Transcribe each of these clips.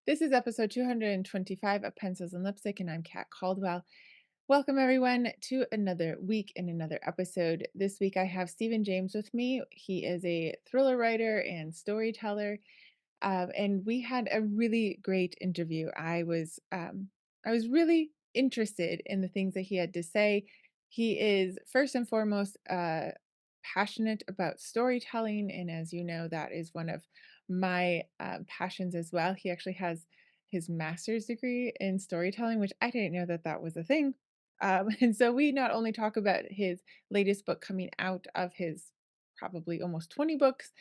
This is episode 225 of Pencils and Lipstick, and I'm Kat Caldwell. Welcome, everyone, to another week and another episode. This week, I have Stephen James with me. He is a thriller writer and storyteller, and we had a really great interview. I was really interested in the things that he had to say. He is first and foremost passionate about storytelling, and as you know, that is one of my passions as well. He actually has his master's degree in storytelling, which I didn't know that that was a thing. And so we not only talk about his latest book coming out of his probably almost 20 books.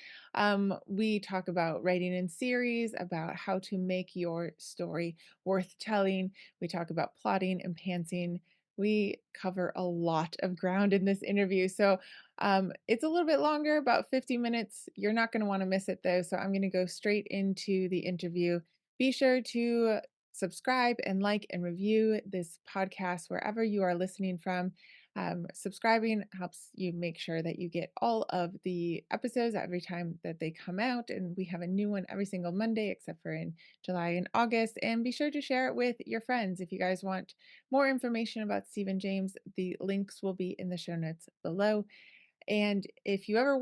We talk about writing in series, about how to make your story worth telling. We talk about plotting and pantsing. We cover a lot of ground in this interview. So it's a little bit longer, about 50 minutes. You're not going to want to miss it though. So I'm going to go straight into the interview. Be sure to subscribe and like and review this podcast wherever you are listening from. Subscribing helps you make sure that you get all of the episodes every time that they come out. And we have a new one every single Monday, except for in July and August. And be sure to share it with your friends. If you guys want more information about Stephen James, the links will be in the show notes below. And if you're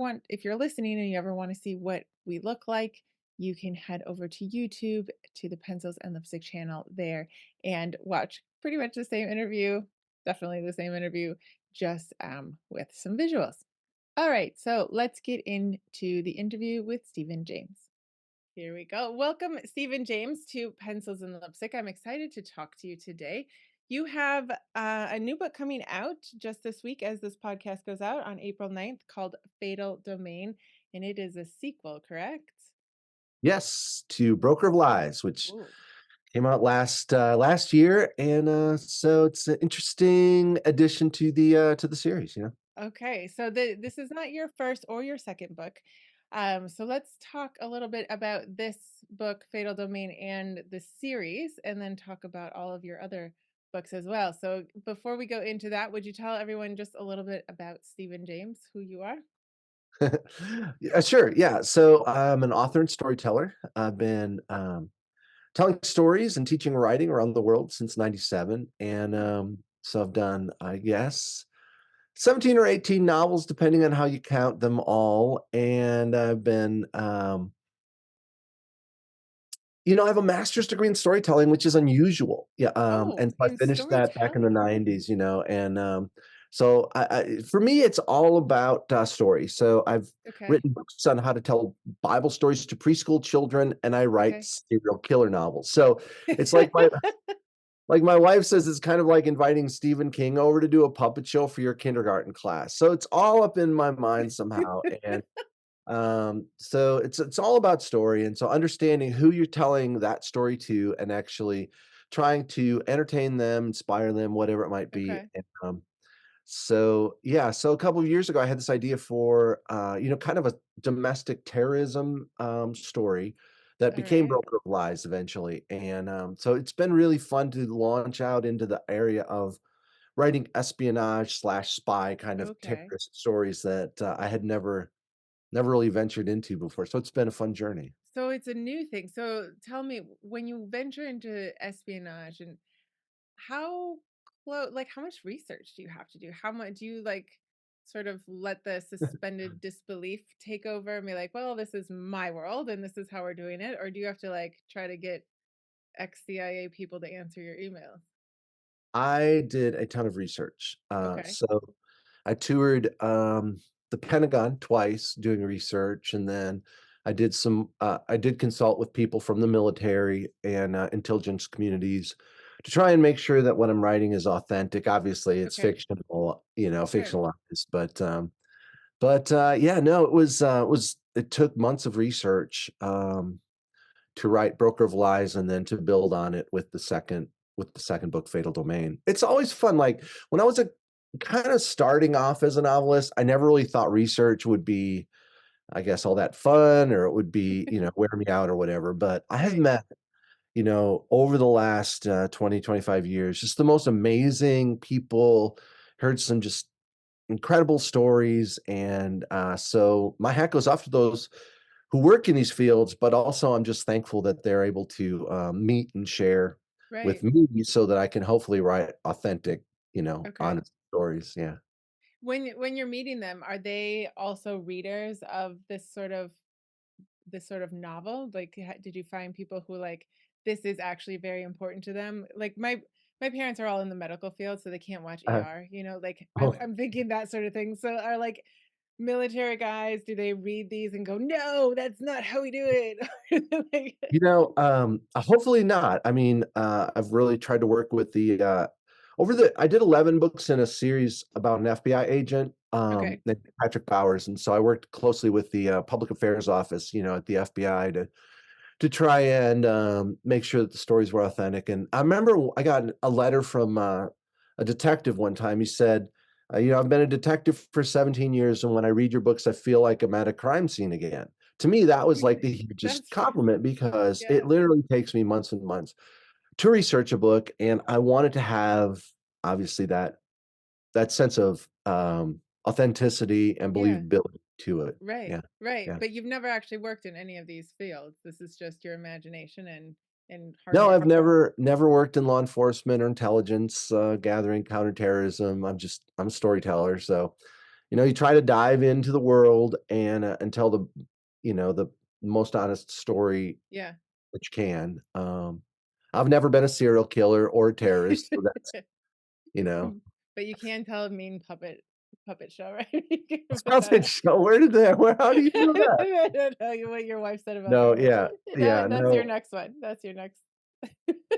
listening and you ever want to see what we look like, you can head over to YouTube to the Pencils and Lipstick channel there and watch pretty much the same interview, definitely the same interview, just with some visuals. All right, so let's get into the interview with Stephen James. Here we go. Welcome, Stephen James, to Pencils and Lipstick. I'm excited to talk to you today. You have a new book coming out just this week as this podcast goes out on April 9th called Fatal Domain, and it is a sequel, correct? Yes, to Broker of Lies, which Ooh. came out last year, and so it's an interesting addition to the series. Okay, so this is not your first or your second book. So let's talk a little bit about this book, Fatal Domain, and the series, and then talk about all of your other books as well. So before we go into that, would you tell everyone just a little bit about Stephen James, who you are? Yeah, sure. Yeah, so I'm an author and storyteller. I've been telling stories and teaching writing around the world since '97, and Oh, so I've done, I guess, 17 or 18 novels, depending on how you count them all, and I've been I have a master's degree in storytelling, which is unusual. Yeah, oh, and so I in finished that back in the storytelling. '90s, and so for me, it's all about story. So I've Okay. written books on how to tell Bible stories to preschool children, and I write Okay. serial killer novels. So it's like my wife says, it's kind of like inviting Stephen King over to do a puppet show for your kindergarten class. So it's all up in my mind somehow, and so it's all about story, and so understanding who you're telling that story to and actually trying to entertain them, inspire them, whatever it might be. Okay. And so yeah, so a couple of years ago I had this idea for kind of a domestic terrorism story that All became right. Broker of Lies eventually. And so it's been really fun to launch out into the area of writing espionage slash spy kind of Okay. terrorist stories that I had never really ventured into before, so it's been a fun journey. So it's a new thing. So tell me, when you venture into espionage and how like how much research do you have to do? How much do you like sort of let the suspended disbelief take over and be like, well, this is my world and this is how we're doing it? Or do you have to like try to get ex CIA people to answer your emails? I did a ton of research. Okay. So I toured, the Pentagon twice doing research, and then I did consult with people from the military and, intelligence communities to try and make sure that what I'm writing is authentic. Obviously, it's Okay. fictional, Sure. fictionalized, but yeah, no, it took months of research, to write Broker of Lies and then to build on it with the second book, Fatal Domain. It's always fun, like, when I was a kinda starting off as a novelist, I never really thought research would be, I guess, all that fun or it would be, wear me out or whatever, but I have Right. met, over the last, 20, 25 years, just the most amazing people, heard some just incredible stories, and, so my hat goes off to those who work in these fields, but also I'm just thankful that they're able to, meet and share with Right. me so that I can hopefully write authentic, Okay. honest stories, yeah. When you're meeting them, are they also readers of this sort of novel? Like, did you find people who like this is actually very important to them? Like my parents are all in the medical field, so they can't watch Uh, ER. Like I'm oh, I'm thinking that sort of thing. So are like military guys, do they read these and go, no, that's not how we do it? Like, hopefully not. I mean, I've really tried to work with I did 11 books in a series about an FBI agent, okay, named Patrick Bowers, and so I worked closely with the, public affairs office, at the FBI to try and, make sure that the stories were authentic, and I remember I got a letter from, a detective one time. He said, "I've been a detective for 17 years, and when I read your books, I feel like I'm at a crime scene again." To me, that was like the hugest that's compliment because yeah, it literally takes me months and months to research a book, and I wanted to have, obviously, that sense of, authenticity and yeah. believability to it. Right, Yeah, right, yeah. but you've never actually worked in any of these fields. This is just your imagination and hard No, work. I've never worked in law enforcement or intelligence, gathering, counterterrorism. I'm a storyteller, so, you try to dive into the world and tell the most honest story Yeah. that you can. I've never been a serial killer or a terrorist, so that's you know, But you can tell a mean puppet show, right? You a can put that puppet out. show. Where how do you know that? I don't know what your wife said about No, me. yeah, yeah, That's your no. next one. That's your next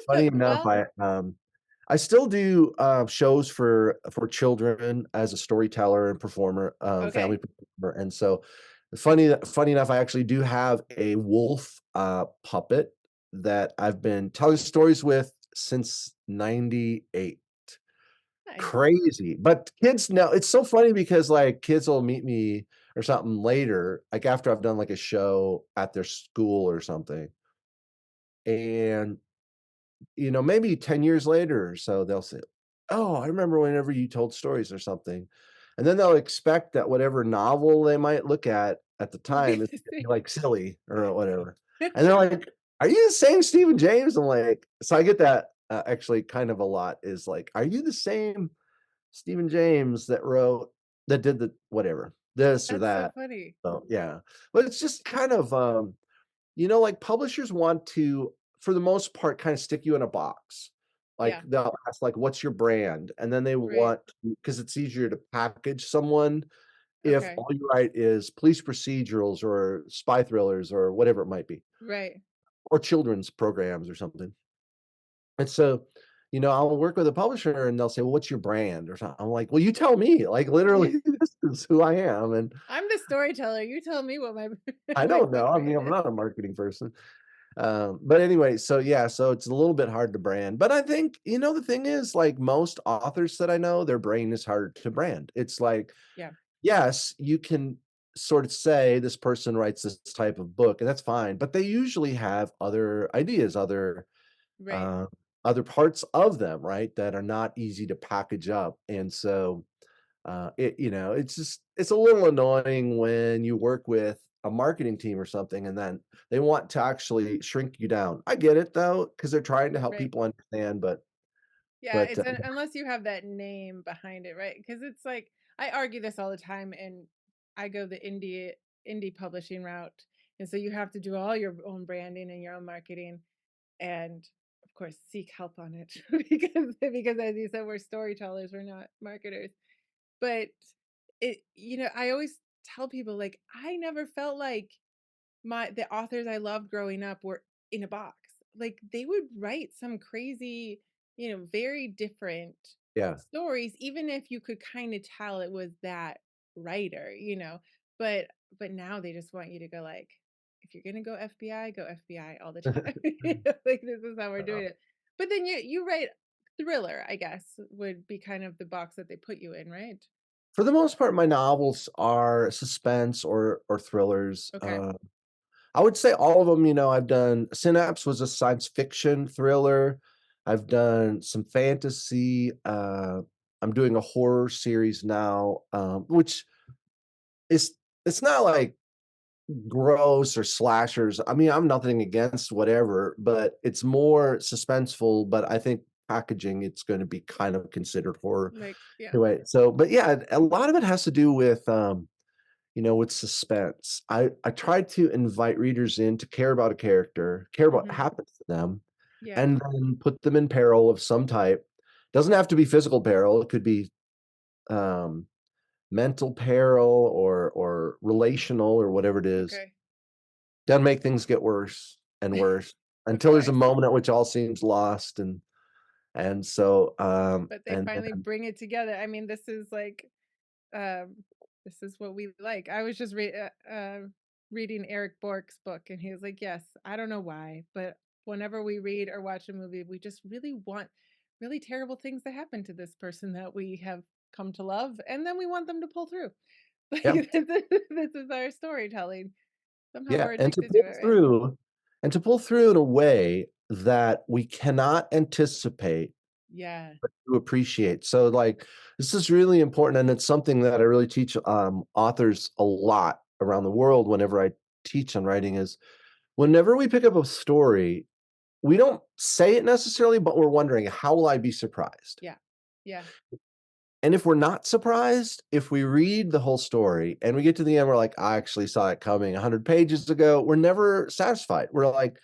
Funny enough, well, I still do, shows for children as a storyteller and performer, family okay. performer, and so funny enough, I actually do have a wolf, puppet that I've been telling stories with since '98. Nice. Crazy, but kids know it's so funny because, like, kids will meet me or something later, like, after I've done, like, a show at their school or something, and maybe 10 years later or so, they'll say, "Oh, I remember whenever you told stories," or something. And then they'll expect that whatever novel they might look at the Will be time is the gonna be, same. like, silly or whatever. And they're like, "Are you the same Stephen James?" I'm like so I get that, actually kind of a lot is like, "Are you the same Stephen James that did the whatever, this or That's so that?" funny. So, yeah. But it's just kind of, like publishers want to, for the most part, kind of stick you in a box. Like Yeah, they'll ask, like, "What's your brand?" And then they right. want because it's easier to package someone if Okay. all you write is police procedurals or spy thrillers or whatever it might be, Right. or children's programs or something. And so, I'll work with a publisher and they'll say, "Well, what's your brand?" Or something. I'm like, "Well, you tell me. Like literally, this is who I am." And I'm the storyteller. You tell me what my I my don't book know. I mean, brand I'm is. not a marketing person. But anyway, so yeah, so it's a little bit hard to brand. But I think, the thing is, like most authors that I know, their brain is hard to brand. It's like, Yeah, yes, you can sort of say this person writes this type of book, and that's fine, but they usually have other ideas, right, uh, other parts of them, right, that are not easy to package up. And so it's a little annoying when you work with a marketing team or something, and then they want to actually shrink you down. I get it though, because they're trying to help right. people understand, but Yeah, but, it's unless you have that name behind it, right? Because it's like I argue this all the time, and I go the indie publishing route, and so you have to do all your own branding and your own marketing, and of course seek help on it because as you said, we're storytellers, we're not marketers. But I always tell people like I never felt like the authors I loved growing up were in a box. Like they would write some crazy, very different yeah. stories, even if you could kind of tell it was that writer. But now they just want you to go like, if you're gonna go FBI all the time. Like this is how we're uh, doing it. But then you write thriller, I guess, would be kind of the box that they put you in, right? for the most part, my novels are suspense or thrillers. Okay. I would say all of them. I've done Synapse was a science fiction thriller. I've done some fantasy. I'm doing a horror series now, which is it's not like gross or slashers. I mean, I'm nothing against whatever, but it's more suspenseful, but I think packaging, it's gonna be kind of considered horror Like, yeah. anyway. So, but yeah, a lot of it has to do with, with suspense. I try to invite readers in to care about a character, care about what Mhm. happens to them, Yeah. and then put them in peril of some type. Doesn't have to be physical peril, it could be, um, mental peril or relational or whatever it is. Okay. Then make things get worse and worse Of until there's a course. moment at which all seems lost, and so, But they and finally then bring it together. I mean, um, this is what we like. I was just reading Eric Bork's book, and he was like, "Yes, I don't know why, but whenever we read or watch a movie, we just really want really terrible things to happen to this person that we have come to love, and then we want them to pull through." Like yeah, this is our storytelling. Somehow yeah, we're addicted to it, right? and to pull through in a way that we cannot anticipate Yeah. to appreciate. So, like, this is really important, and it's something that I really teach, authors a lot around the world whenever I teach on writing is whenever we pick up a story, we don't say it necessarily, but we're wondering, "How will I be surprised?" Yeah. Yeah. And if we're not surprised, if we read the whole story and we get to the end, we're like, "I actually saw it coming 100 pages ago," we're never satisfied. We're like,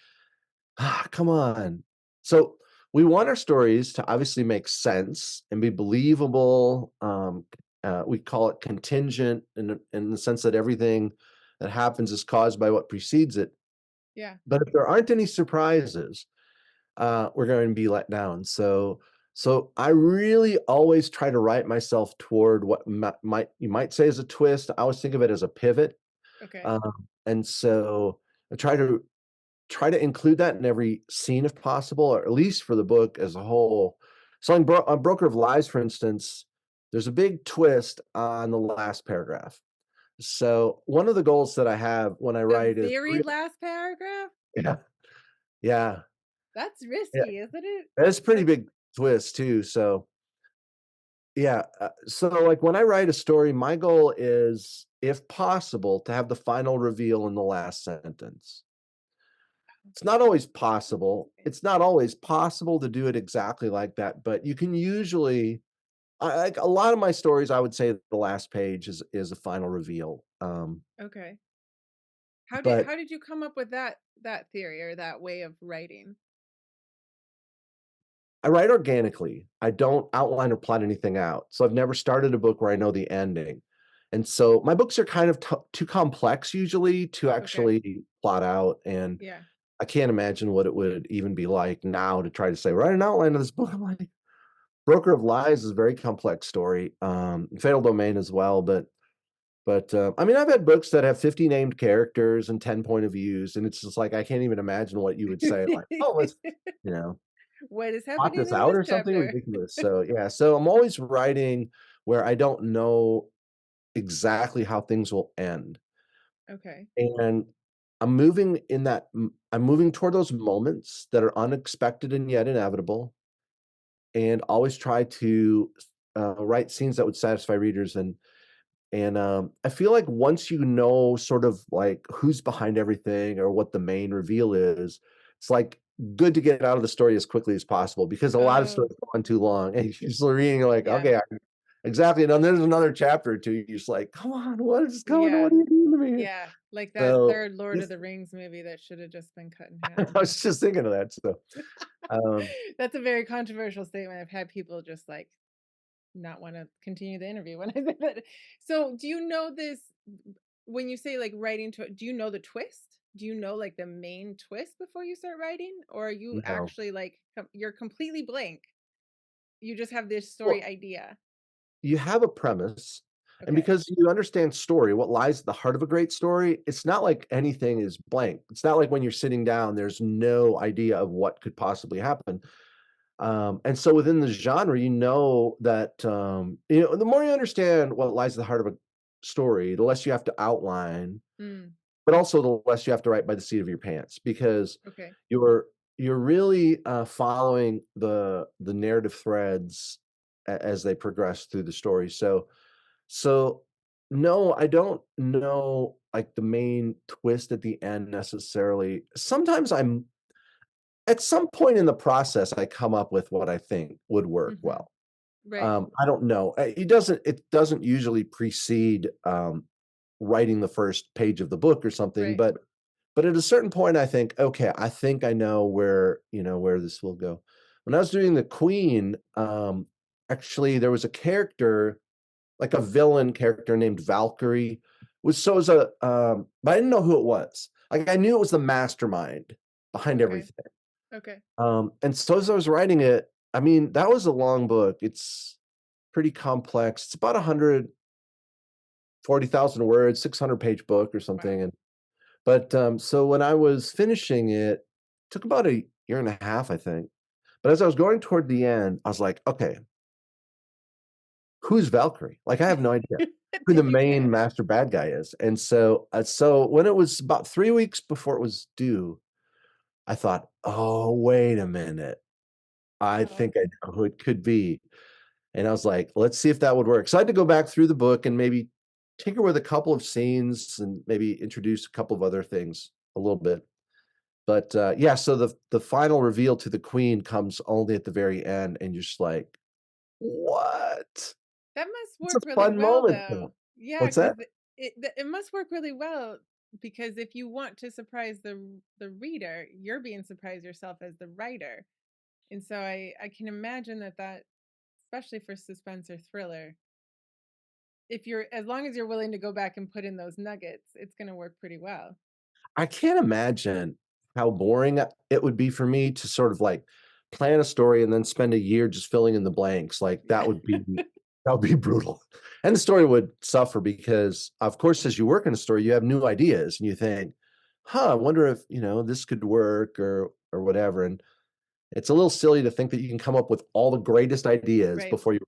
"Ah, come on." So, we want our stories to obviously make sense and be believable. We call it contingent in the sense that everything that happens is caused by what precedes it. Yeah. But if there aren't any surprises, we're going to be let down. So I really always try to write myself toward what might you might say is a twist. I always think of it as a pivot, Okay. and so I try to include that in every scene if possible, or at least for the book as a whole. So on Broker of Lies, for instance, there's a big twist on the last paragraph. So one of the goals that I have when I The write is very last paragraph? yeah, yeah, That's yeah. risky, isn't it? It's a pretty Like, big twist too. So yeah, so like when I write a story, my goal is, if possible, to have the final reveal in the last sentence. It's not always possible. interesting. It's not always possible to do it exactly like that, but you can usually like a lot of my stories, I would say the last page is a final reveal. Okay. But How did you come up with that theory or that way of writing? I write organically. I don't outline or plot anything out. So I've never started a book where I know the ending. And so my books are kind of too complex usually to Okay. actually plot out. And Yeah. I can't imagine what it would even be like now to try to say, write an outline of this book. I'm like, Broker of Lies is a very complex story. Fatal Domain as well. But I mean, I've had books that have 50 named characters and 10 point of views. And it's just like, I can't even imagine what you would say. Like, oh, let's, you know, What is plot happening this in out this or something chapter? ridiculous. So, yeah, so I'm always writing where I don't know exactly how things will end, Okay. and I'm moving toward those moments that are unexpected and yet inevitable, and always try to, write scenes that would satisfy readers, and I feel like once you know sort of like who's behind everything or what the main reveal is, it's like good to get out of the story as quickly as possible because a lot of Oh, stories go on too long and you're just reading, you're like, yeah. okay, exactly. And then there's another chapter or two. You're just like, come on, what is going on? Yeah. What are you doing to me? Yeah. Like that So third Lord of this, the Rings movie that should have just been cut in half. I was just thinking of that. So, um, That's a very controversial statement. I've had people just like not want to continue the interview when I said that. So, do you know this when you say like writing to do you know the twist? Do you know like the main twist before you start writing or are you no. actually like you're completely blank? You just have this story Well, idea. you have a premise, and Okay. because you understand story, what lies at the heart of a great story, it's not like anything is blank. It's not like when you're sitting down, there's no idea of what could possibly happen. And so within the genre, you know that the more you understand what lies at the heart of a story, the less you have to outline, Mm, but also the less you have to write by the seat of your pants because okay. you're you're really following the narrative threads as they progress through the story. So no, I don't know. like the main twist at the end necessarily. Sometimes I'm at some point in the process, I come up with what I think would work Mhm. well. Right. I don't know. It doesn't usually precede writing the first page of the book or something, Right. but at a certain point I think, okay, I think I know where this will go. When I was doing the Queen, actually there was a character, like a villain character named Valkyrie, was so as a but I didn't know who it was. Like I knew it was the mastermind behind Okay. everything. Okay. And so as I was writing it, I mean, that was a long book. It's pretty complex. It's about 140,000 words, 600-page book or Wow. something. And so when I was finishing it, took about a year and a half, I think. But as I was going toward the end, I was like, okay, who's Valkyrie? Like, I have no idea who the Did you main guess? master bad guy is. And so when it was about 3 weeks before it was due, I thought, oh, wait a minute. I Oh, think I know who it could be. And I was like, let's see if that would work. So I had to go back through the book and maybe tinker with a couple of scenes and maybe introduce a couple of other things a little bit. But yeah, so the final reveal to the queen comes only at the very end, and you're just like, what? that must It's a work really fun well, moment though. though. Yeah, What's because that? it must work really well because if you want to surprise the reader, you're being surprised yourself as the writer. And so I can imagine that especially for suspense or thriller, if you're as long as you're willing to go back and put in those nuggets, it's gonna work pretty well. I can't imagine how boring it would be for me to sort of like plan a story and then spend a year just filling in the blanks. Like Yeah. that would be brutal. And the story would suffer because of course as you work in a story, you have new ideas and you think, huh, I wonder if, this could work or whatever. And it's a little silly to think that you can come up with all the greatest ideas Right. before you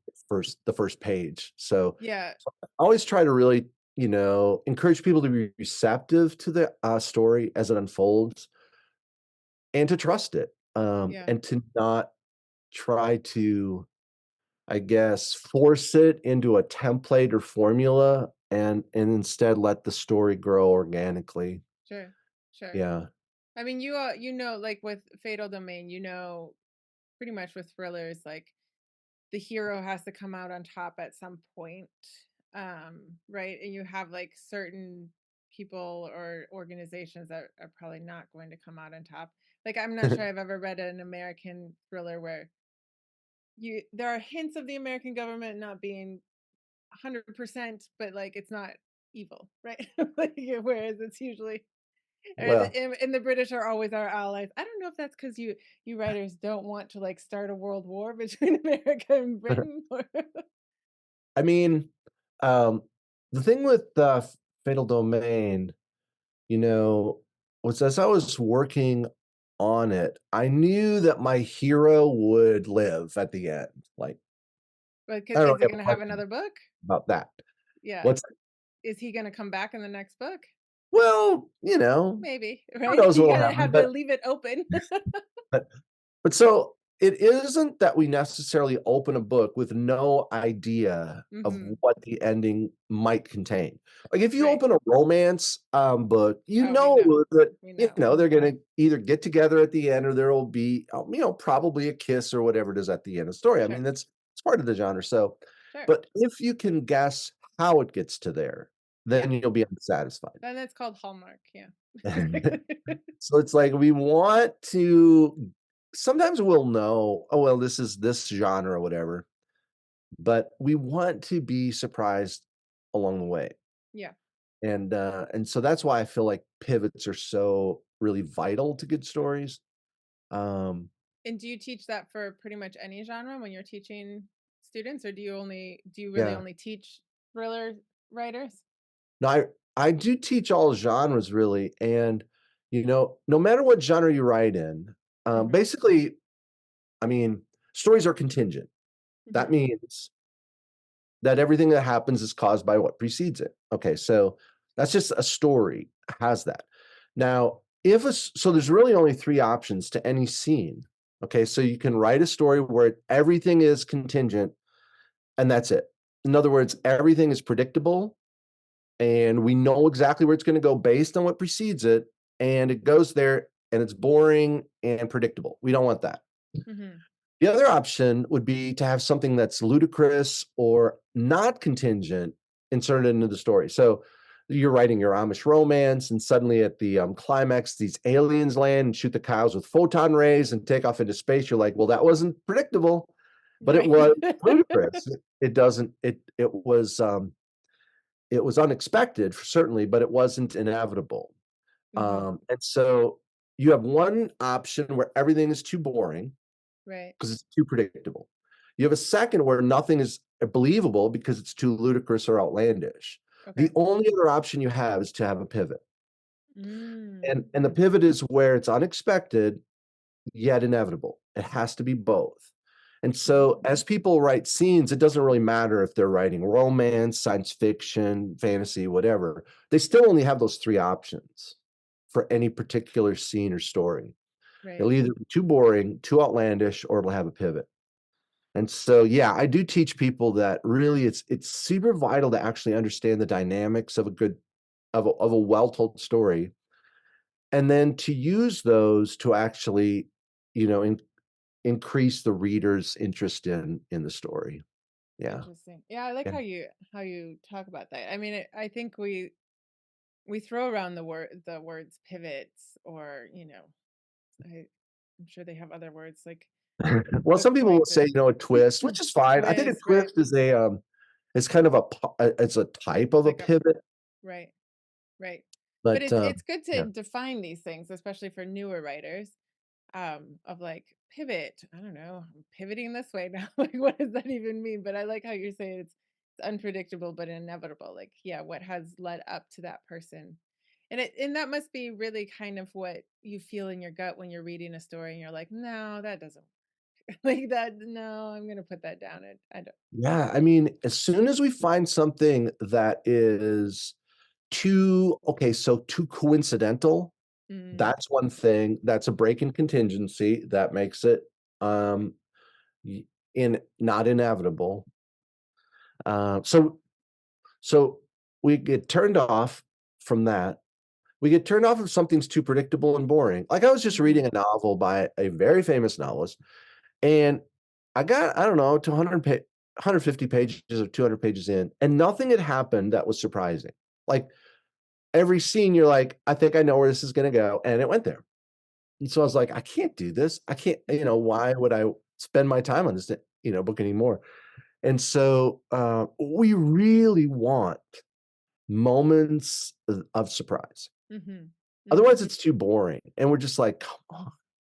the first page. So Yeah. I always try to really, encourage people to be receptive to the story as it unfolds and to trust it, Yeah. and to not try to, I guess, force it into a template or formula, and instead let the story grow organically. Sure. Sure. Yeah. I mean, like with Fatal Domain, pretty much with thrillers, like the hero has to come out on top at some point, right? And you have like certain people or organizations that are probably not going to come out on top. Like I'm not sure I've ever read an American thriller where you there are hints of the American government not being 100%, but like it's not evil, right? Like, whereas it's usually or Well, and the British are always our allies. I don't know if that's because you writers don't want to like start a world war between America and Britain. Or I mean, um, the thing with Fatal Domain, you know, was as I was working on it, I knew that my hero would live at the end. Like, I don't is it have going a to have question another book? about that. Yeah. What's Is he going to come back in the next book? well, Maybe, who right? knows You what'll got to happen, have to leave it open. but But so it isn't that we necessarily open a book with no idea of Hmm. what the ending might contain. Like if you Right. open a romance book, Oh, we know. that We know. they're going to either get together at the end or there will be probably a kiss or whatever it is at the end of the story. I Sure. mean that's it's part of the genre. So, Sure. but if you can guess how it gets to there, Yeah. then you'll be unsatisfied. Then it's called Hallmark. Yeah. So it's like we want to sometimes we'll know, oh well, this is this genre or whatever, but we want to be surprised along the way. Yeah. And so that's why I feel like pivots are so really vital to good stories. Um And do you teach that for pretty much any genre when you're teaching students, or do you really yeah. only teach thriller writers? No, I do teach all genres really. And no matter what genre you write in, Mhm. basically, I mean, stories are contingent. That Mhm. means that everything that happens is caused by what precedes it. Okay, so that's just a story has that. Now, so there's really only three options to any scene. Okay, so you can write a story where everything is contingent and that's it. In other words, everything is predictable and we know exactly where it's gonna go based on what precedes it, and it goes there, and it's boring and predictable. We don't want that. Mhm. The other option would be to have something that's ludicrous or not contingent inserted into the story. So you're writing your Amish romance, and suddenly at the climax, these aliens land and shoot the cows with photon rays and take off into space. You're like, well, that wasn't predictable, but it Right. was ludicrous. It doesn't. It was unexpected, certainly, but it wasn't inevitable. Mhm. And so you have one option where everything is too boring Right. because it's too predictable. You have a second where nothing is believable because it's too ludicrous or outlandish. The Okay. only other option you have is to have a pivot. Mm. And the pivot is where it's unexpected yet inevitable. It has to be both. And so Mhm. as people write scenes, it doesn't really matter if they're writing romance, science fiction, fantasy, whatever. They still only have those three options for any particular scene or story. Right. It'll either be too boring, too outlandish, or it'll have a pivot. And so, yeah, I do teach people that really it's super vital to actually understand the dynamics of a good of a well-told story, and then to use those to actually, increase the reader's interest in the story. Yeah. Interesting. Yeah, I like Yeah. how you talk about that. I mean, I think we throw around the words pivots, or, I I'm sure they have other words like Well, hook some people will points say, or a twist, which is fine. I think a twist, right? twist is it's kind of it's a type of It's a like a pivot, right, right. But but, it's good to yeah. define these things, especially for newer writers, of like pivot. I don't know, I'm pivoting this way now. Like, what does that even mean? But I like how you're saying it's unpredictable but inevitable. Like, yeah, what has led up to that person. And that must be really kind of what you feel in your gut when you're reading a story and you're like, no, that doesn't like that. No, I'm gonna put that down. I don't. Yeah, I mean, as soon as we find something that is too coincidental, Mm, that's one thing. That's a break in contingency that makes it, um, y not inevitable. So we get turned off from that. We get turned off if something's too predictable and boring. Like, I was just mhm. reading a novel by a very famous novelist, and I don't know, to 150 pages or 200 pages in, and nothing had happened that was surprising. Like, every scene, you're like, "I think I know where this is gonna go," and it went there. And so I was like, "I can't do this. I can't, why would I spend my time on this, book anymore?" And so, we really want moments of surprise. Mhm. Otherwise, Mhm. it's too boring, and we're just like, "Come on."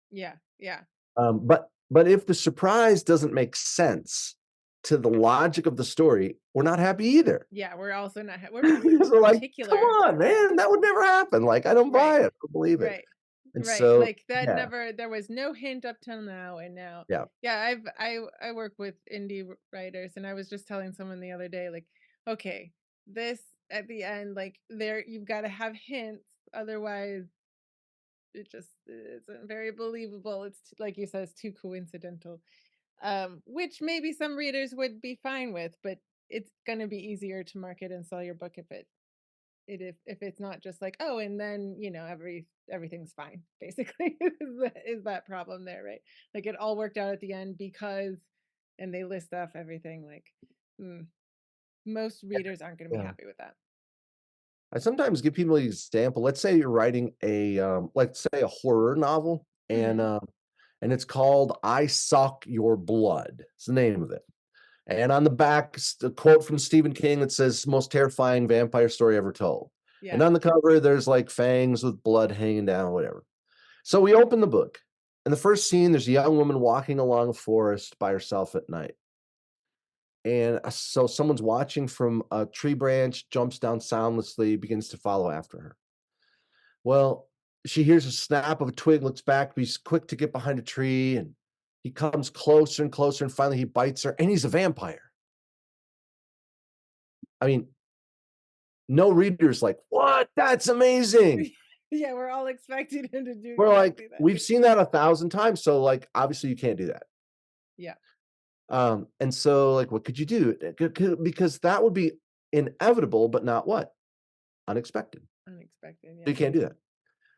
Yeah, yeah. But if the surprise doesn't make sense to the logic of the story, we're not happy either. Yeah, we're also not we're So, like, "Come particular. on, man, that would never happen." Like, I don't buy Right. it. I don't believe it. Right. And Right. so, Like that yeah, never there was no hint up till now, and now yeah. yeah, I work with indie writers, and I was just telling someone the other day like, okay, this at the end, like, there you've got to have hints, otherwise it just isn't very believable. It's like you said, it's too coincidental. Which maybe some readers would be fine with, but it's going to be easier to market and sell your book if it's not just like, oh, and then everything's fine basically. Is that problem there, right? Like, it all worked out at the end because, and they list off everything like, mm, most readers aren't going to be Yeah. happy with that. I sometimes give people an example. Let's say you're writing let's say a horror novel, Hmm. and it's called "I Suck Your Blood." It's the name of it. And on the back, a quote from Stephen King that says, "Most terrifying vampire story ever told." And Yeah. on the cover, there's like fangs with blood hanging down, whatever. So we open the book. In the first scene, there's a young woman walking along a forest by herself at night. And so someone's watching from a tree branch, jumps down soundlessly, begins to follow after her. Well, she hears a snap of a twig, looks back, but he's quick to get behind a tree, and he comes closer and closer, and finally he bites her, and he's a vampire. I mean, no reader's like, "What? That's amazing." Yeah, we're all expecting him to do We're like, exactly that. "We've seen that 1,000 times, so, like, obviously you can't do that." Yeah. And so, like, what could you do? Because that would be inevitable, but not what? unexpected. Unexpected, You yeah. can't do that.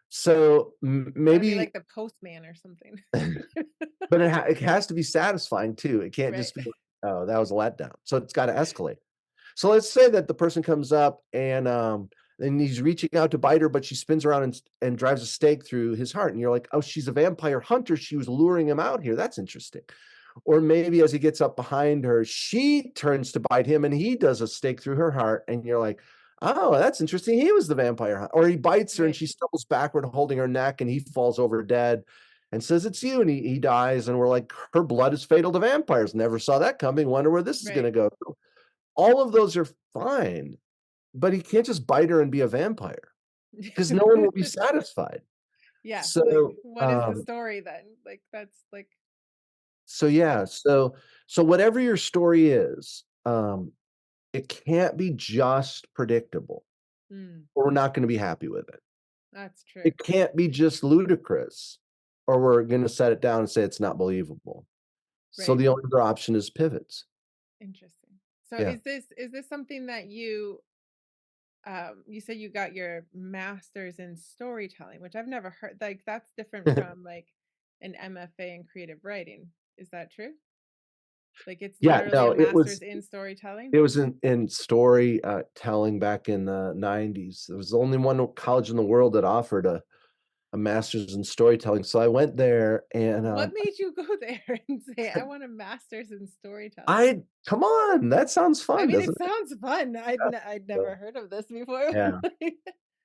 So Gotta be maybe, like the postman or something. but it has to be satisfying too. It can't Right. just be like, oh, that was a letdown. So it's got to escalate. So let's say that the person comes up and he's reaching out to bite her, but she spins around and drives a stake through his heart. And you're like, oh, she's a vampire hunter. She was luring him out here. That's interesting. Or maybe as he gets up behind her, she turns to bite him and he does a stake through her heart. And you're like, oh, that's interesting. He was the vampire hunter. Or he bites her and Right. she stumbles backward, holding her neck, and he falls over dead and says, it's you. And he dies. And we're like, her blood is fatal to vampires. Never saw that coming. Wonder where this is going Right. to go. All of those are fine, but he can't just bite her and be a vampire because no one will be satisfied. Yeah, like, So, what is the story then? Like, that's like yeah, so whatever your story is, it can't be just predictable, mm, or we're not gonna be happy with it. that's true. It can't be just ludicrous, or we're gonna set it down and say it's not believable. So Right. the only other option is pivots. Interesting. So Yeah. is this something that you said you got your master's in storytelling, which I've never heard, like, that's different from like an MFA in creative writing. Is that true? Like, it's Yeah, literally a no, master's in storytelling? it was in story, telling back in the '90s. It was the only one college in the world that offered a master's in storytelling, so I went there and, What made you go there and say, "I want a master's in storytelling"? I come on, that sounds I fun, mean, it doesn't it? sounds fun. I'd never heard of this before. Yeah.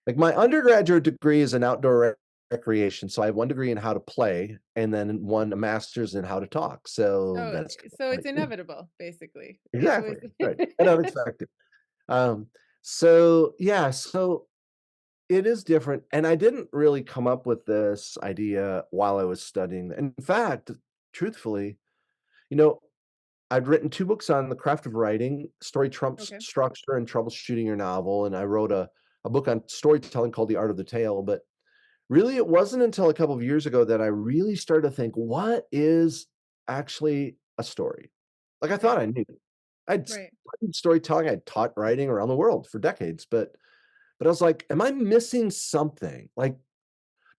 Like, my undergraduate degree is in outdoor recreation, so I have 1 degree in how to play and then 1 a master's in how to talk, so So that's kinda so it's like, inevitable, basically. It was exactly, right, and unexpected. So, yeah, so it is different, and I didn't really come up with this idea while I was studying. In fact, truthfully, you know, I'd written 2 books on the craft of writing, story trumps Okay. structure and troubleshooting your novel, and I wrote a book on storytelling called The Art of the Tale, but really it wasn't until a couple of years ago that I really started to think, "What is actually a story?" Like, I thought Right. I knew. I'd Right. studied storytelling, I'd taught writing around the world for decades, but I was like, "Am I missing something?" Like,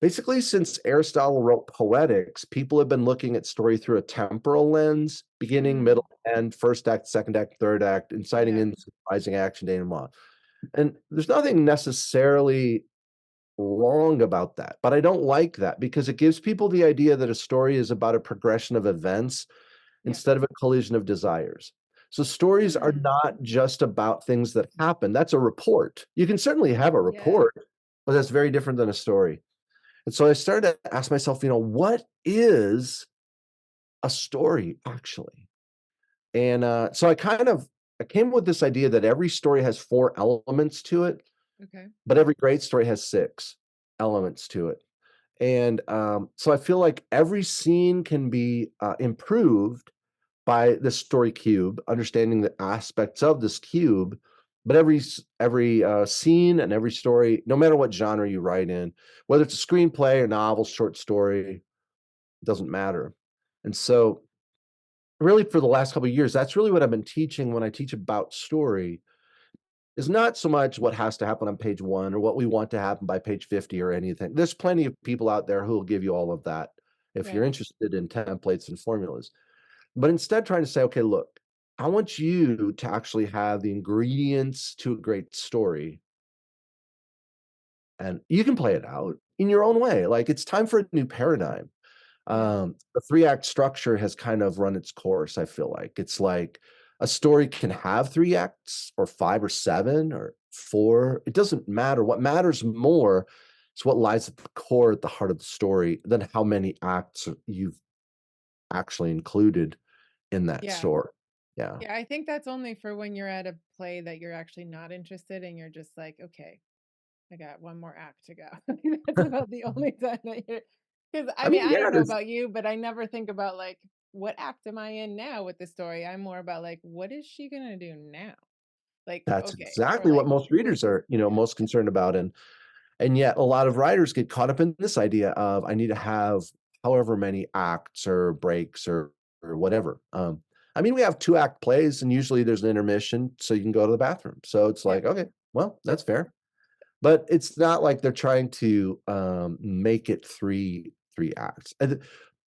basically, since Aristotle wrote Poetics, people have been looking at story through a temporal lens, beginning, Mm, middle, end, first act, second act, third act, inciting yeah. and surprising action, denouement. And there's nothing necessarily wrong about that, but I don't like that because it gives people the idea that a story is about a progression of events Yeah. instead of a collision of desires. So stories are Hmm. not just about things that happen. That's a report. You can certainly have a Yeah. report, but that's very different than a story. And so I started to ask myself, what is a story actually? And so I came with this idea that every story has 4 elements to it, Okay. but every great story has 6 elements to it. And so I feel like every scene can be improved by the story cube, understanding the aspects of this cube. But every scene and every story, no matter what genre you write in, whether it's a screenplay or novel, short story, it doesn't matter. And so, really, for the last couple of years, that's really what I've been teaching when I teach about story. Is not so much what has to happen on page 1 or what we want to happen by page 50 or anything. There's plenty of people out there who will give you all of that if you're Right. interested in templates and formulas. But instead trying to say, "Okay, look, I want you to actually have the ingredients to a great story, and you can play it out in your own way." Like, it's time for a new paradigm. Yeah. The 3-act structure has kind of run its course, I feel like. It's like a story can have 3 acts or 5 or 7 or 4. It doesn't matter. What matters more is what lies at the core, at the heart of the story than how many acts you've actually included in that Yeah. story. Yeah. Yeah. I think that's only for when you're at a play that you're actually not interested and you're just like, okay, I got one more act to go. That's about the only time that you're, because I I mean, mean, I yeah, don't know about you, but I never think about like, what act am I in now with the story? I'm more about like, what is she gonna do now? Like, that's okay, or exactly what like most who's readers this? are, Yeah, most concerned about, and yet a lot of writers get caught up in this idea of, "I need to have however many acts or breaks or whatever." I mean, we have 2-act plays, and usually there's an intermission so you can go to the bathroom. So it's yeah, like, "Okay, well, that's fair." but it's not like they're trying to, make it 3 acts, and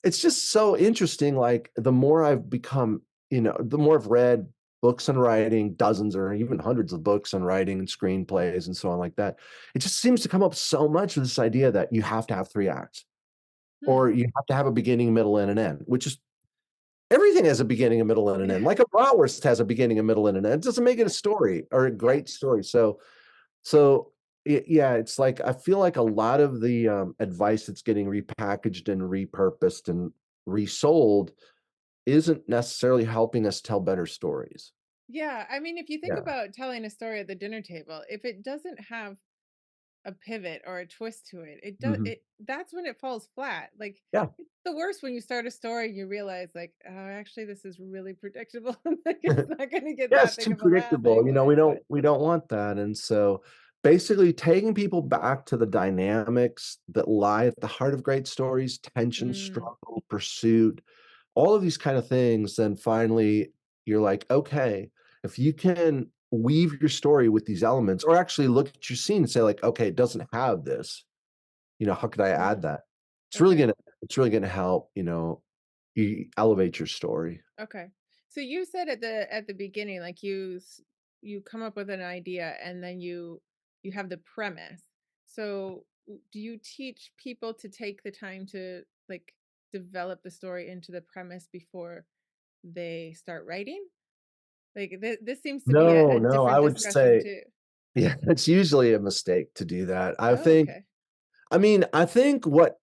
it's just so interesting, like, the more I've become the more I've read books on writing, dozens or even hundreds of books on writing and screenplays and so on like that, it just seems to come up so much with this idea that you have to have 3 acts, Hmm. or you have to have a beginning, middle, and an end, which is everything has a beginning, a middle, and an end, like a bratwurst has a beginning, a middle, and an end. It doesn't make it a Yeah. story or a Yeah. great story, so, yeah, it's like I feel like a lot of the, advice that's getting repackaged and repurposed and resold isn't necessarily helping us tell better stories. Yeah. I mean, if you think Yeah. about telling a story at the dinner table, if it doesn't have a pivot or a twist to it, Mhm. that's when it falls flat. Like Yeah. it's the worst when you start a story and you realize like, oh, actually this is really predictable. Like it's not gonna get Yeah, that it's big too of a laugh predictable, anyway. But we don't want that, and so, basically taking people back to the dynamics that lie at the heart of great stories, tension, mm, struggle, pursuit, all of these kind of things, then finally you're like, "Okay, if you can weave your story with these elements or actually look at your scene and say like, 'Okay, it doesn't have this, how could I add mm, that?'" It's really okay. gonna it's really gonna help, elevate your story. Okay. So you said at the beginning, like you come up with an idea and then you have the premise. So do you teach people to take the time to like develop the story into the premise before they start writing? Like this seems to be No, a no, I different would discussion say too. yeah, it's usually a mistake to do that. Oh, okay. I think what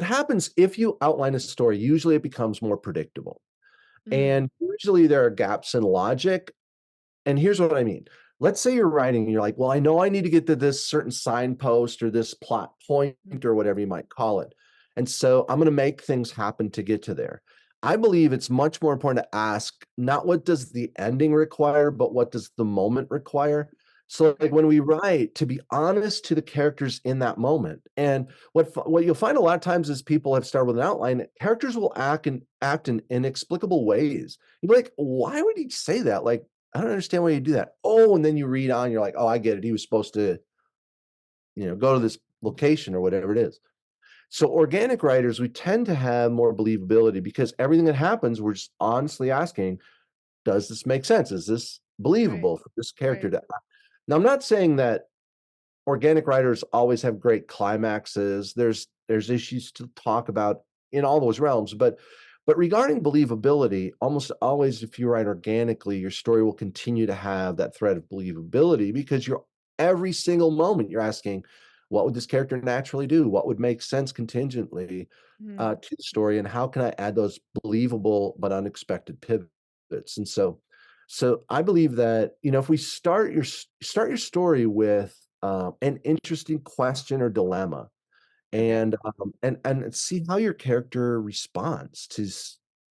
happens if you outline a story, usually it becomes more predictable. Mm, And usually there are gaps in logic. And here's what I mean. Let's say you're writing and you're like, well, I know I need to get to this certain signpost or this plot point mm, or whatever you might call it. And so I'm going to make things happen to get to there. I believe it's much more important to ask not what does the ending require, but what does the moment require? So like okay. when we write, to be honest to the characters in that moment. And what you'll find a lot of times is people have started with an outline, characters will act in inexplicable ways. You'll be like, why would he say that? Like, I don't understand why you do that. Oh, and then you read on, you're like, "Oh, I get it. He was supposed to, go to this location or whatever it is." So organic writers, we tend to have more believability because everything that happens, we're just honestly asking, does this make sense? Is this Right. believable for this character Right. to Now, I'm not saying that organic writers always have great climaxes. There's issues to talk about in all those realms, but regarding believability, almost always if you write organically, your story will continue to have that thread of believability because you're every single moment you're asking, what would this character naturally do? What would make sense contingently Mm, to the story, and how can I add those believable but unexpected pivots? And so I believe that if we start your story with an interesting question or dilemma, okay. and see how your character responds to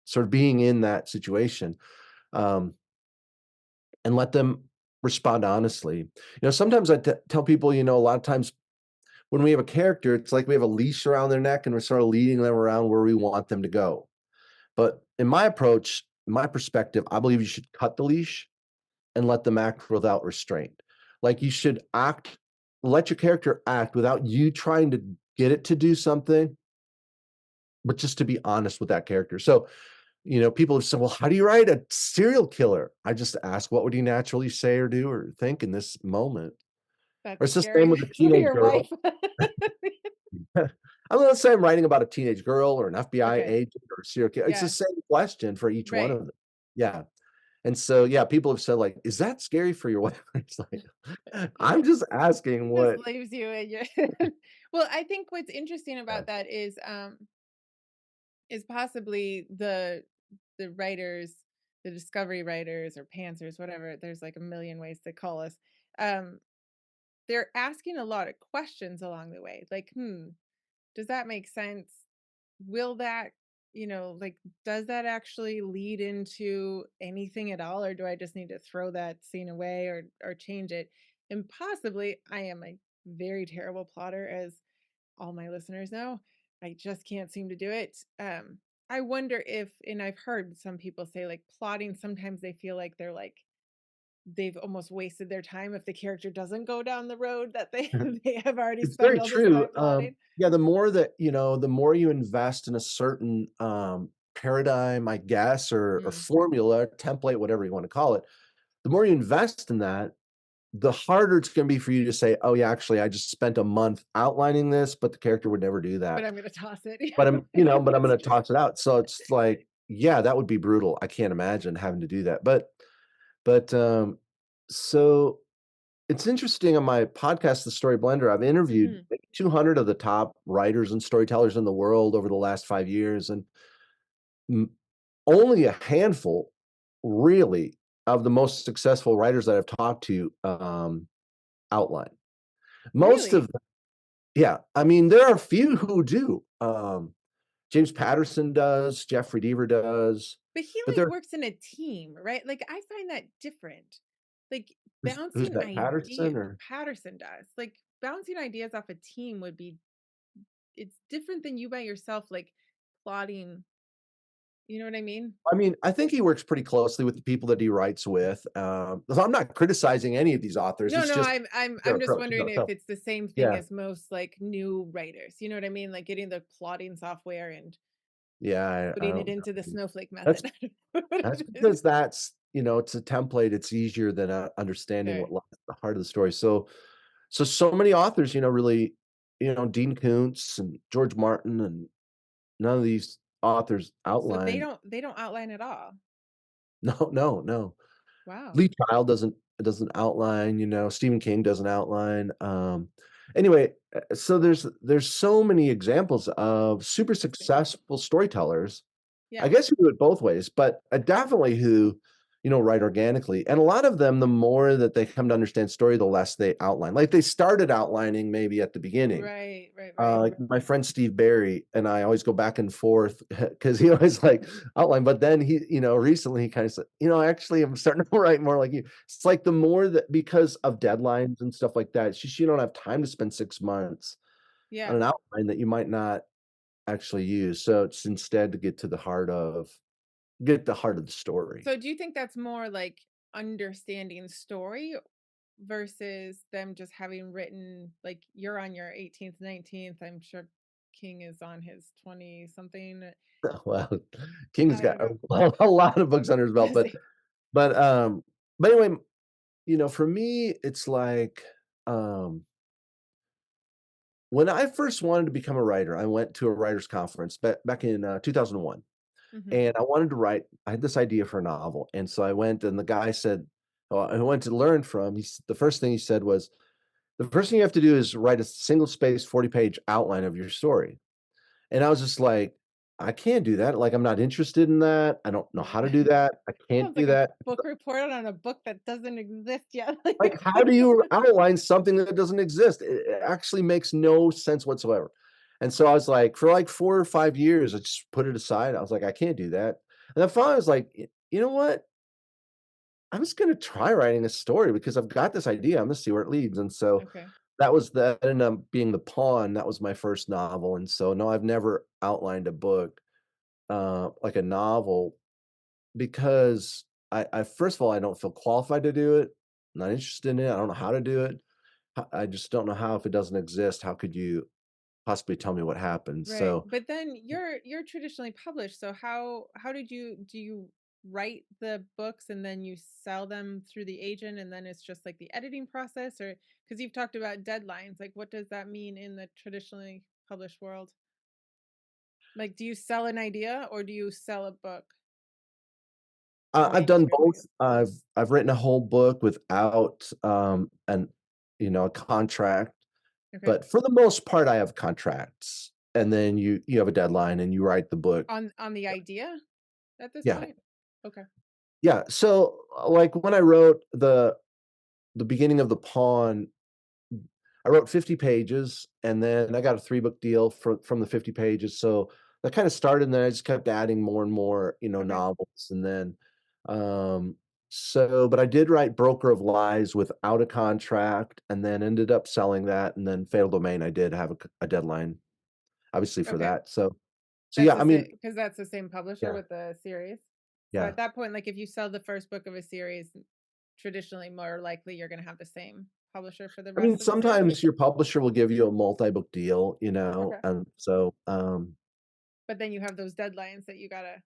sort of being in that situation, um, and let them respond honestly. Sometimes I tell people, a lot of times when we have a character, it's like we have a leash around their neck and we're sort of leading them around where we want them to go. But in my approach, in my perspective, I believe you should cut the leash and let them act without restraint. Like you should let your character act without you trying to get it to do something, but just to be honest with that character. So, people have said, well, how do you write a serial killer? I just ask, what would he naturally say or do or think in this moment? Or That's it's the same scary with a for teenage your wife. girl. Let's say I'm writing about a teenage girl or an FBI Okay. agent or a serial killer. It's the Yeah. same question for each one Right. of them. Yeah. And so, yeah, people have said, like, "Is that scary for your wife?" It's like, I'm just asking Just what leaves you in your Well, I think what's interesting Yeah. about that is possibly the writers, the discovery writers or pantsers, whatever, there's like a million ways to call us. Um, they're asking a lot of questions along the way. Like, does that make sense? Will that, like, does that actually lead into anything at all? Or do I just need to throw that scene away or change it? And possibly I am a very terrible plotter, as all my listeners know. I just can't seem to do it. I wonder if, and I've heard some people say like plotting, sometimes they feel like they're like they've almost wasted their time if the character doesn't go down the road that they they have already It's spent very all this true. time plotting. Yeah, the more that the more you invest in a certain, paradigm, I guess, or Mm. formula, template, whatever you wanna call it, the more you invest in that, the harder it's gonna be for you to say, "Oh, yeah, actually, I just spent a month outlining this, but the character would never do But that." I'm gonna toss it. But Yeah, I'm it's gonna true. toss it out. So it's like, yeah, that would be brutal. I can't imagine having to do that. But so it's interesting on my podcast, The Story Blender, I've interviewed Mhm. maybe 200 of the top writers and storytellers in the world over the last 5 years, and m only a handful really of the most successful writers that I've talked to, outline. Most of Really? them, yeah, I mean, there are a few who do. James Patterson does, Jeffrey Deaver does, But he, but like, there works in a team, right? Like, I find that different. Like, who's bouncing that, idea Patterson or Patterson does. Like, bouncing ideas off a team would be it's different than you by yourself, like, plotting, you know what I mean? I mean, I think he works pretty closely with the people that he writes with, so I'm not criticizing any of these authors, No, it's no, just their I'm just approach, wondering if it's the same thing yeah, as most, like, new writers, you know what I mean? Like, getting the plotting software and yeah, I putting it don't into the know. snowflake That's method. I don't know what that's it is. because it's a template, it's easier than, understanding what Sure. lies at the heart of the story, so many authors, really, Dean Koontz and George Martin, and none of these authors So outline. they don't outline at all. No, no, no. Wow, Lee Child doesn't outline, Stephen King doesn't outline, anyway, so there's so many examples of super interesting. successful storytellers, I Yeah, guess who do it both ways, but, definitely who, write organically, and a lot of them, the more that they come to understand story, the less they outline, like, they started outlining maybe at the beginning. right, right, right. Like my friend Steve Barry and I always go back and forth because he always like outline, but then recently he kind of said, actually I'm starting to write more like you. It's like the more that because of deadlines and stuff like that, it's just you don't have time to spend 6 months on Yeah. an outline that you might not actually use. So it's instead to get the heart of the story. So do you think that's more like understanding story versus them just having written like you're on your 18th, 19th, I'm sure King is on his 20 something. Well, King's I got don't know. a lot of books under his belt, Does but he? but um but anyway, for me, it's like, um, when I first wanted to become a writer, I went to a writers conference back in, 2001, Mhm. and I had this idea for a novel, and so I went, and the guy said, I went to learn from, the first thing he said was, "The first thing you have to do is write a single space 40-page outline of your story." And I was just like, "I can't do that, like, I'm not interested in that, I don't know how to do that, I can't Sounds do like a that." book report on a book that doesn't exist yet. Like, how do you outline something that doesn't exist? It actually makes no sense whatsoever. And so I was like, for like 4 or 5 years, I just put it aside. I was like, "I can't do that." And then finally I was like, you know what? I'm just gonna try writing a story because I've got this idea, I'm gonna see where it leads." And so Okay. that ended up being The Pawn, that was my first novel, and so, no, I've never outlined a book, like a novel, because I first of all, I don't feel qualified to do it, I'm not interested in it, I don't know how to do it. I just don't know how if it doesn't exist, how could you possibly tell me what happened? Right. So, But then you're traditionally published. So how did you do you write the books and then you sell them through the agent and then it's just like the editing process or because you've talked about deadlines, like what does that mean in the traditionally published world? Like do you sell an idea or do you sell a book, a I've done manuscript, I both. guess? I've written a whole book without, a contract, Okay. but for the most part, I have contracts, and then you have a deadline and you write the book. On the idea at this Yeah, point? Okay. yeah. So, like, when I wrote the beginning of The Pawn, I wrote 50 pages, and then I got a 3-book deal from the 50 pages, so that kinda started, and then I just kept adding more and more, Okay. novels, and then, um, but I did write Broker of Lies without a contract, and then ended up selling that, and then Fatal Domain, I did have a deadline, obviously, for Okay. that, yeah, I mean, Because that's the same publisher yeah, with the series. So yeah. at that point, like if you sell the first book of a series traditionally more likely you're gonna have the same publisher for the I mean, rest of the series? sometimes your publisher will give you a multi-book deal, Okay. and so, But then you have those deadlines that you gotta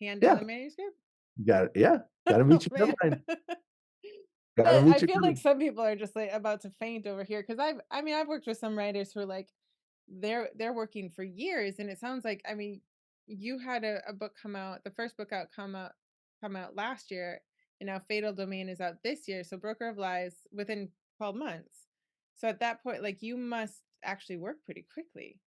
hand in yeah, the manuscript? gotta Oh, meet your man. deadline. Gotta But I meet your feel like deadline. some people are just, like, about to faint over here because I've worked with some writers who are like, they're working for years, and it sounds like, I mean, you had a book come out, the first book out come out last year, and now Fatal Domain is out this year, so Broker of Lies within 12 months. So at that point, like, you must actually work pretty quickly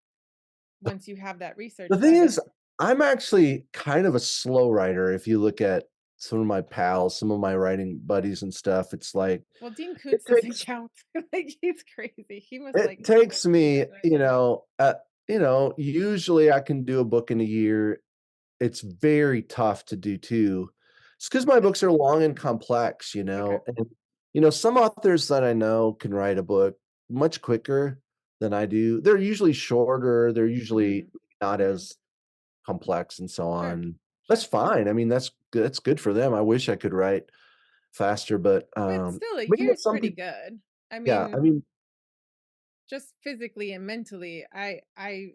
once you have that The research thing done is, and I'm actually kind of a slow writer if you look at some of my pals, some of my writing buddies and stuff, it's like, well, Dean it Koontz doesn't takes count. Like, he's crazy. He must, it like, takes me, indefinitely. usually I can do a book in a year. It's very tough to do 2. It's because my That's books are true. long and complex, Okay. and, some authors that I know can write a book much quicker than I do. They're usually shorter, they're usually Mhm. not Mhm. as complex and so Sure. on. That's Sure. fine. I mean, that's good for them. I wish I could write faster, but, But still, a but, year is some pretty people, good. I yeah, I mean, mean, just physically and mentally, I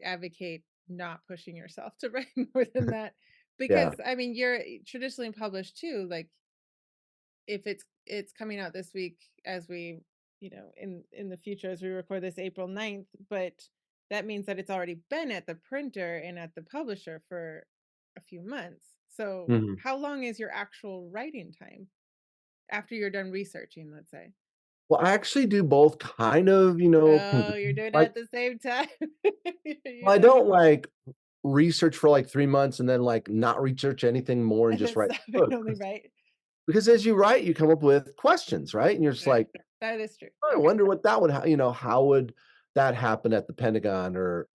advocate not pushing yourself to write more than that because yeah. I mean, you're traditionally published too. Like if it's coming out this week as we, in the future as we record this April 9th, but that means that it's already been at the printer and at the publisher for a few months. So, Mhm. how long is your actual writing time after you're done researching, let's say? Well, I actually do both kind of, Oh, you're doing it like, at the same time. You're well, I like, don't, like, research for, like, 3 months and then, like, not research anything more and and just then write stop the and book, only write. because as you write, you come up with questions, right? And you're just Right. like, That is true. "Oh, I Okay. wonder what that would how would that happen at the Pentagon, or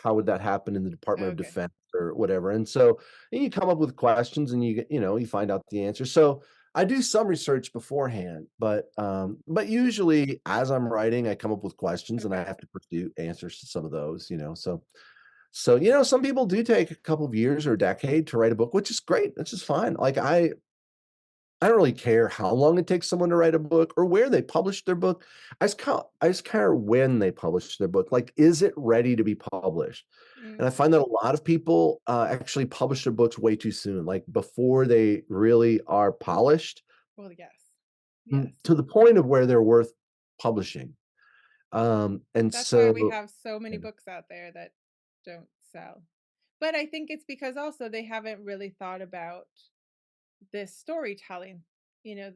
how would that happen in the Department of Okay. Defense or whatever?" And so, and you come up with questions and you find out the answer. So, I do some research beforehand, but usually as I'm writing, I come up with questions and I Okay. have to pursue answers to some of those. So, some people do take a couple of years or a decade to write a book, which is great. That's just fine. Like, I don't really care how long it takes someone to write a book or where they publish their book. I just care when they publish their book. Like, is it ready to be published? And Mm, I find that a lot of people, actually publish their books way too soon, like, before they really are polished, well, yes. Yes. to the point of where they're worth publishing. And That's why we so have so many yeah. books out there that don't sell. But I think it's because also they haven't really thought about this storytelling,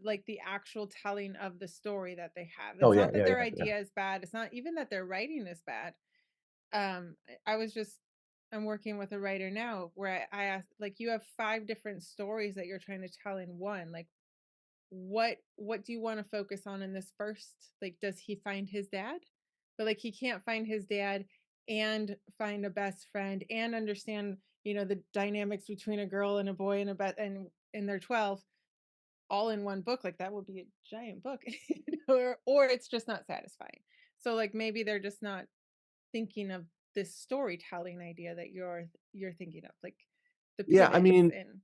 like the actual telling of the story that they have. Oh, It's yeah, not that yeah, their yeah, yeah. idea is bad. It's not even that their writing is bad. I was just I'm working with a writer now where I asked, like, you have 5 different stories that you're trying to tell in one. Like, what do you want to focus on in this first? Like, does he find his dad? But like he can't find his dad and find a best friend and understand, the dynamics between a girl and a boy and and they're 12 all in one book. Like that would be a giant book. Or it's just not satisfying. So like maybe they're just not thinking of this storytelling idea that you're thinking of, like the Yeah, I pivots mean, and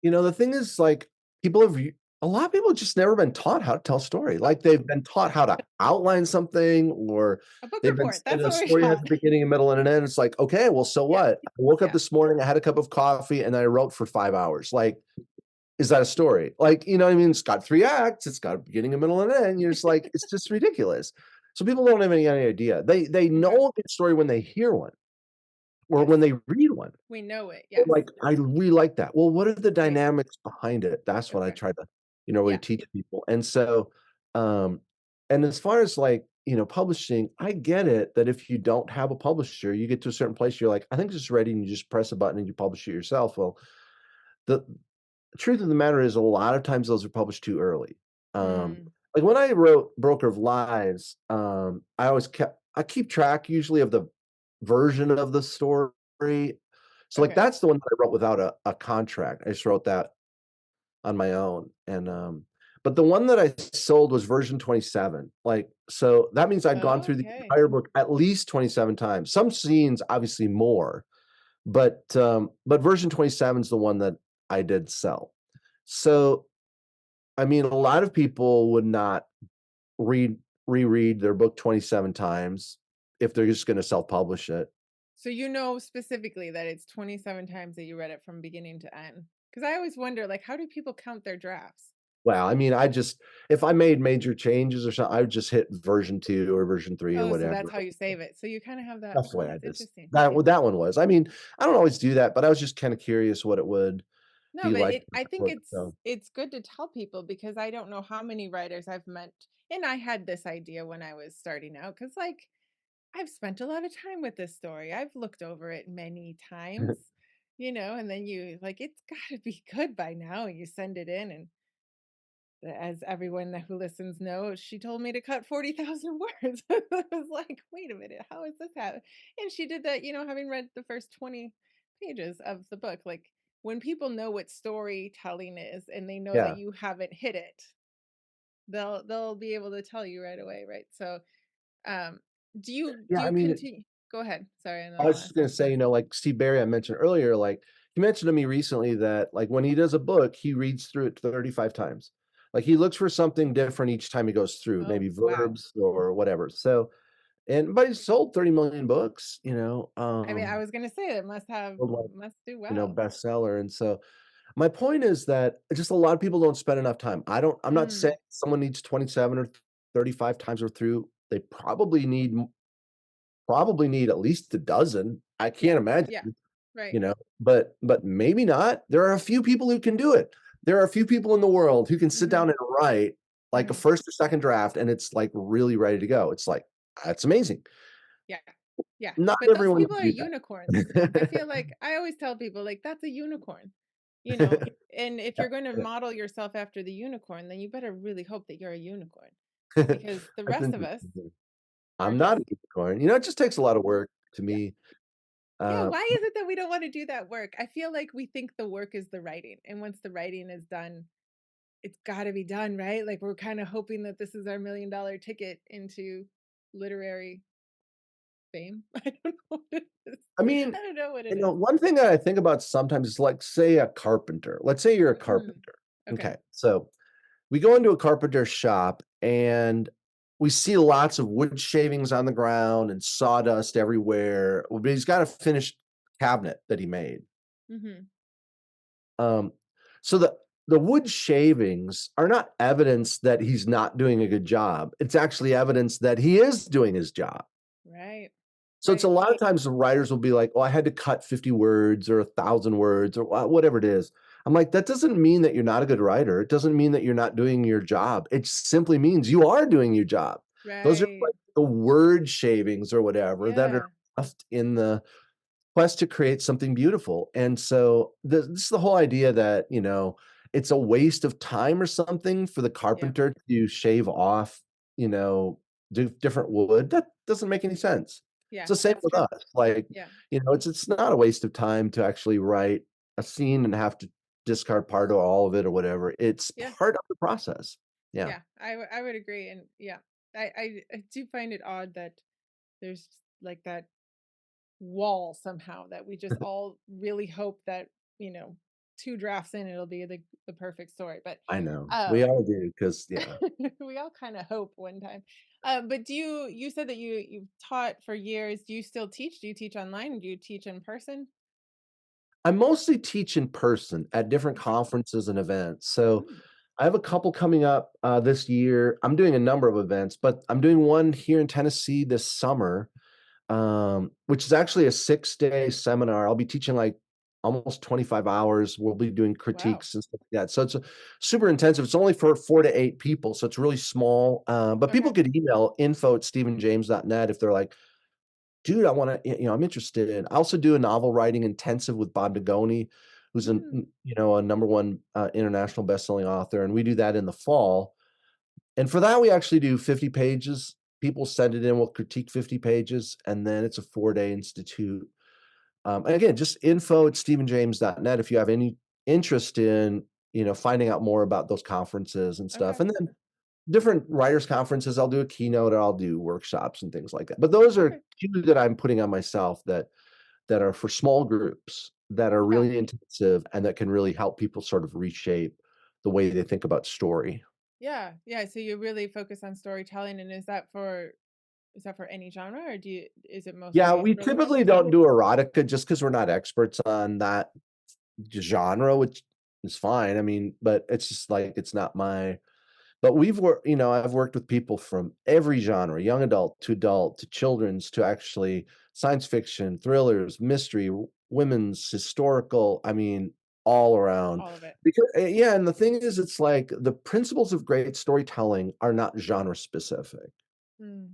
the thing is, like, people have u a lot of people just never been taught how to tell a story. oh, Like, they've been taught how to outline something, or a book they've been report. said That's a what we're story has taught. a beginning, a middle, and an end. It's like, "Okay, well, so Yeah. what? I woke up Yeah. this morning, I had a cup of coffee, and I wrote for 5 hours." Like, is that a story? Like, you know what I mean? It's got 3 acts, it's got a beginning, a middle, and an end. You're just like, it's just ridiculous. So people don't have any idea. They Okay. know a good story when they hear one or when Yes. they read one. We know it. They're Yes. like, "I really like that." Well, what are the Right. dynamics behind it? That's what I Okay. try to, really Yeah. teach people. And so, um, and as far as, like, publishing, I get it that if you don't have a publisher, you get to a certain place, you're like, "I think this is ready," and you just press a button and you publish it yourself. Well, the truth of the matter is a lot of times those are published too early. Mm. Like, when I wrote Broker of Lies, I keep track usually of the version of the story. So, like, Okay. that's the one that I wrote without a contract. I just wrote that on my own, but the one that I sold was version 27. Like, so that means I'd gone through the Okay. entire book at least 27 times. Some scenes, obviously more, but version 27 is the one that I did sell. So I mean, a lot of people would not read reread their book 27 times if they're just gonna self-publish it. So you know specifically that it's 27 times that you read it from beginning to end? Because I always wonder, like, how do people count their drafts? Well, I mean, I just if I made major changes or something, I would just hit version 2 or version 3 or Oh, so whatever. that's how you save it. So you kinda have that. That's the way I That's just interesting. that one was. I mean, I don't always do that, but I was just kinda curious what it would No, be but like it if I I think wrote it down. it's good to tell people because I don't know how many writers I've met, and I had this idea when I was starting out because, like, I've spent a lot of time with this story. I've looked over it many times, and then you like, "It's gotta be good by now," and you send it in, and as everyone who listens knows, she told me to cut 40,000 words. I was like, "Wait a minute, how is this happen?" And she did that, having read the first 20 pages of the book. Like, when people know what storytelling is and they know that Yeah. you haven't hit it, they'll be able to tell you right away, right? So, um, do Yeah, I you mean, continue go ahead, sorry, and then I I'll was just ask. gonna say, like Steve Barry I mentioned earlier, like, he mentioned to me recently that, like, when he does a book, he reads through it 35 times. Like, he looks for something different each time he goes through, Oh, maybe wow. verbs or whatever. So but he's sold 30,000,000 books, I mean, I was gonna say it worldwide, must do well. bestseller, and so my point is that just a lot of people don't spend enough time. I'm not saying Mm, someone needs 27 or 35 times or through. They probably need at least a dozen. I yeah, can't imagine, yeah, right. you know, but maybe not. There are a few people who can do it. There are a few people in the world who can sit down Mhm, and write like a mhm. first or second draft, and it's, like, really ready to go. It's like, that's amazing. Yeah. Yeah, Not but those everyone people can are do unicorns. I that. feel like I always tell people, like, "That's a unicorn," you know, and if you're gonna Yeah. model yourself after the unicorn, then you better really hope that you're a unicorn, because the That's rest of us interesting. are I'm not a just unicorn. It just takes a lot of work to yeah. me. Yeah, Uh, why is it that we don't wanna do that work? I feel like we think the work is the writing, and once the writing is done, it's gotta be done, right? Like, we're kinda hoping that this is our $1,000,000 ticket into literary fame. I don't know what it is. I mean, I don't know what it is. one thing that I think about sometimes is, like, say a carpenter. Let's say you're a Mm, carpenter. okay. Okay, so we go into a carpenter shop and we see lots of wood shavings on the ground and sawdust everywhere, but he's got a finished cabinet that he made. Mhm. Um, so the wood shavings are not evidence that he's not doing a good job. It's actually evidence that he is doing his job. Right. So it's a Right. lot of times the writers will be like, "Oh, I had to cut 50 words or 1,000 words," or whatever it is. I'm like, "That doesn't mean that you're not a good writer. It doesn't mean that you're not doing your job. It simply means you are doing your job." Those are Right. like the word shavings or whatever that are Yeah. left in the quest to create something beautiful. And so this is the whole idea that, it's a waste of time or something for the Yeah. carpenter to shave off, you know, different wood. That doesn't make any sense. It's Yeah. the same That's with true. us. Like, Yeah. it's not a waste of time to actually write a scene and have to discard part or all of it or whatever. It's Yeah. part of the process. Yeah, Yeah. I would agree. And yeah, I do find it odd that there's like that wall somehow that we just all really hope that, you know, two drafts in it'll be the perfect story. But I know. We um all do because yeah. we all kind of hope one time. But you said that you've taught for years. Do you still teach? Do you teach online? Do you teach in person? I mostly teach in person at different Okay. conferences and events. So Mm. I have a couple coming up this year. I'm doing a number of events, but I'm doing one here in Tennessee this summer, which is actually a 6-day seminar. I'll be teaching like almost 25 hours. We'll be doing Wow. critiques and stuff like that. So it's super intensive. It's only for 4 to 8 people. So it's really small. But people Okay. could email info@stephenjames.net if they're like, dude, I wanna I'm interested. I also do a novel writing intensive with Bob Dugoni, who's Mm. a number 1, international bestselling author, and we do that in the fall. And for that, we actually do 50 pages. People send it in, we'll critique 50 pages, and then it's a 4-day institute. And again, just info@stephenjames.net if you have any interest in, finding out more about those conferences and stuff. Okay. And then different writers conferences, I'll do a keynote or I'll do workshops and things like that. But those are Okay. 2 that I'm putting on myself that are for small groups that are Yeah. really intensive and that can really help people sort of reshape. the way they think about story. Yeah, yeah, so you really focus on storytelling, and is that for any genre, or is it Yeah, mostly we thriller? typically don't do erotica just because 'cause we're not experts on that genre, which is fine. I mean, but it's just like it's not my but I've worked with people from every genre, young adult to children's to actually science fiction, thrillers, mystery, women's, historical, I mean, all around. All of it. Because yeah, and the thing is, it's like the principles of great storytelling are not genre specific. Mm,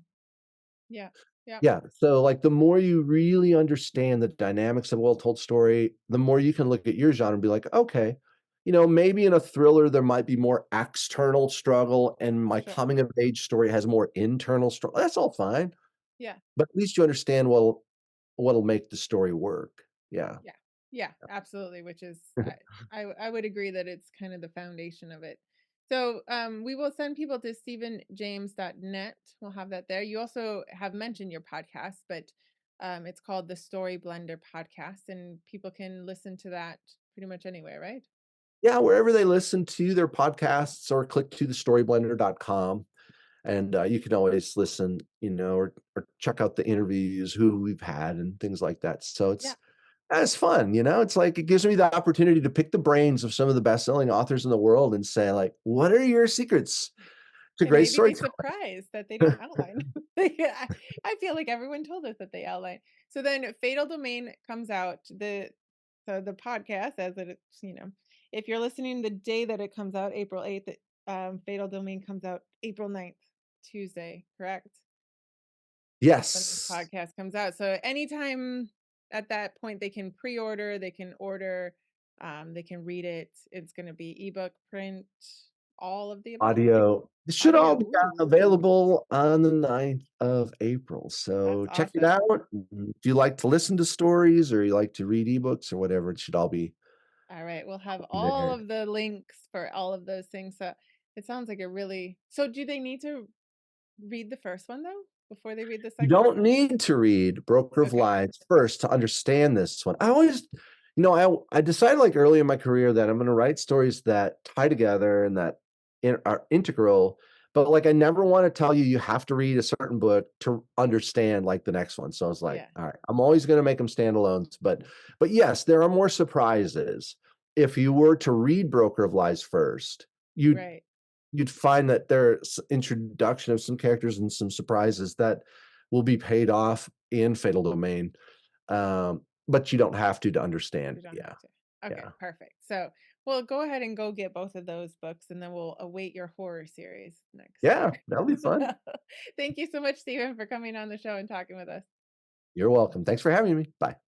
yeah, yeah, Yeah, so, like, the more you really understand the dynamics of a well-told story, the more you can look at your genre and be like, "Okay, maybe in a thriller, there might be more external struggle, and my sure. coming of age story has more internal struggle." That's all fine, Yeah, but at least you understand what'll make the story work. Yeah. yeah, yeah, absolutely, which is I would agree that it's kind of the foundation of it. So, we will send people to stephenjames.net. We'll have that there. You also have mentioned your podcast, but, it's called the Story Blender Podcast, and people can listen to that pretty much anywhere, right? Yeah, wherever they listen to their podcasts or click to thestoryblender.com, and, you can always listen, or check out the interviews, who we've had, and things like that. So Yeah, it's fun, it's like it gives me the opportunity to pick the brains of some of the best-selling authors in the world and say, like, "What are your secrets to and great maybe be storytelling?" surprised that they don't outline. Yeah, I feel like everyone told us that they outline. So then Fatal Domain comes out, the podcast as it's, if you're listening the day that it comes out, April 8th, Fatal Domain comes out April 9th, Tuesday, correct? That's when this Yes. podcast comes out. So anytime at that point they can pre-order, they can order, they can read it. It's gonna be ebook, print, all of the above. Audio. It should all Audio. be Ooh, available on the 9th of April, that's so check it awesome. out. If you like to listen to stories or you like to read ebooks or whatever, it should All right, we'll have be all there. of the links for all of those things. So it sounds like a really so do they need to read the first one though before they read the You second one? don't need to read Broker of Okay. Lies first to understand this one. I decided, like, early in my career that I'm gonna write stories that tie together and that are integral, but, like, I never wanna tell you, you have to read a certain book to understand, like, the next one. So I was like, Yeah. "Alright, I'm always gonna make them standalones," but yes, there are more surprises. If you were to read Broker of Lies first, you'd Right. you'd find that there's introduction of some characters and some surprises that will be paid off in Fatal Domain, but you don't have to understand. You don't Yeah, have to. Okay, yeah. perfect. So, well, go ahead and go get both of those books, and then we'll await your horror series next Yeah, year. that'll be fun. So, thank you so much, Stephen, for coming on the show and talking with us. You're welcome. Thanks for having me. Bye.